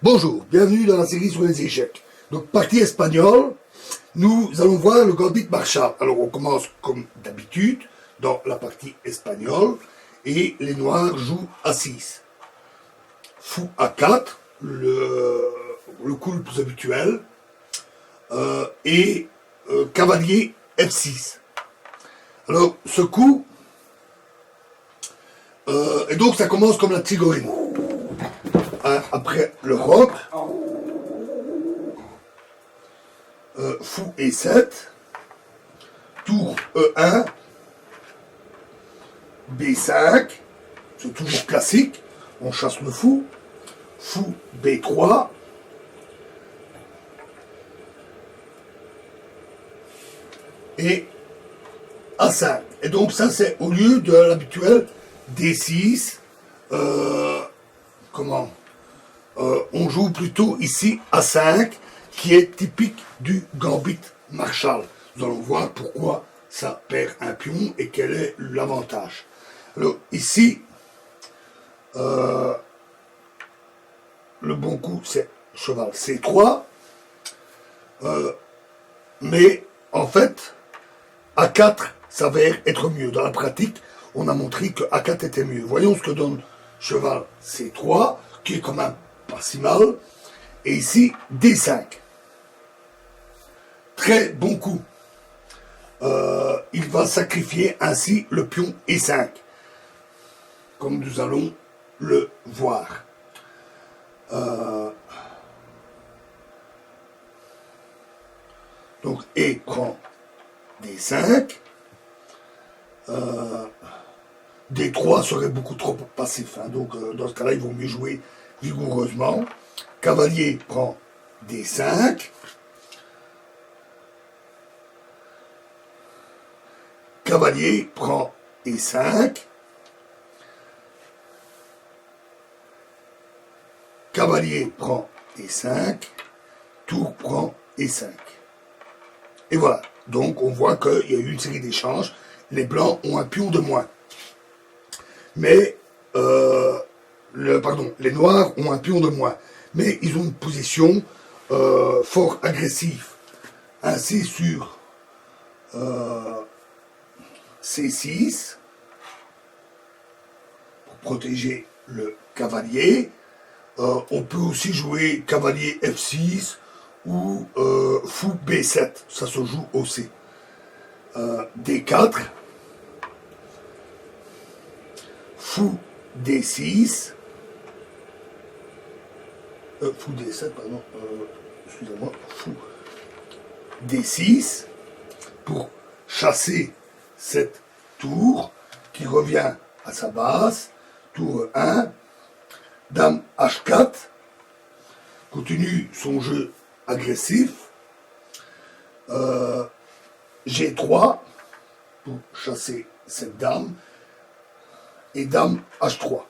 Bonjour, bienvenue dans la série sur les échecs. Donc, partie espagnole, nous allons voir le gambit Marshall. Alors, on commence comme d'habitude dans la partie espagnole et les noirs jouent à 6. Fou à 4, le coup le plus habituel, et cavalier F6. Alors, ce coup, et donc ça commence comme la tigorine. Après le roc, fou E7, tour E1, B5, c'est toujours classique, on chasse le fou, fou B3, et A5. Et donc ça c'est au lieu de l'habituel D6, on joue plutôt ici A5, qui est typique du gambit Marshall. Nous allons voir pourquoi ça perd un pion et quel est l'avantage. Alors ici, le bon coup c'est cheval C3, mais en fait, A4 s'avère être mieux. Dans la pratique, on a montré que A4 était mieux. Voyons ce que donne cheval C3, qui est quand même pas si mal. Et ici, D5. Très bon coup. Il va sacrifier ainsi le pion E5, comme nous allons le voir. Donc, E prend D5. D3 serait beaucoup trop passif. Hein. Donc, dans ce cas-là, il vaut mieux jouer vigoureusement. Cavalier prend D5. Cavalier prend E5. Cavalier prend E5. Tour prend E5. Et voilà. Donc, on voit qu'il y a eu une série d'échanges. Les blancs ont un pion de moins. Mais, les noirs ont un pion de moins. Mais ils ont une position fort agressive. Ainsi, sur C6, pour protéger le cavalier. On peut aussi jouer cavalier F6 ou fou B7. Ça se joue aussi. D4. Fou D6. Fou D7, pardon. Excusez-moi. Fou D6 pour chasser cette tour qui revient à sa base. Tour 1. Dame H4. Continue son jeu agressif. G3 pour chasser cette dame. Et dame H3.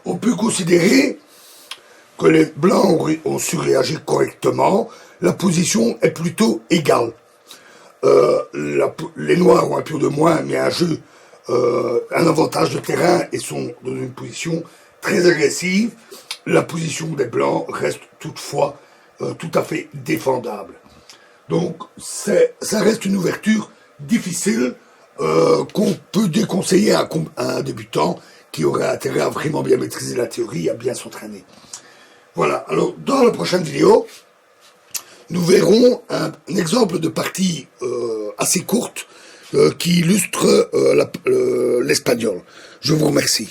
On peut considérer que les blancs ont su réagir correctement. La position est plutôt égale. Les noirs ont un pion de moins, mais un avantage de terrain et sont dans une position très agressive. La position des blancs reste toutefois tout à fait défendable. Donc ça reste une ouverture difficile qu'on peut déconseiller à un débutant qui aurait intérêt à vraiment bien maîtriser la théorie et à bien s'entraîner. Voilà, alors dans la prochaine vidéo, nous verrons un exemple de partie assez courte qui illustre l'espagnol. Je vous remercie.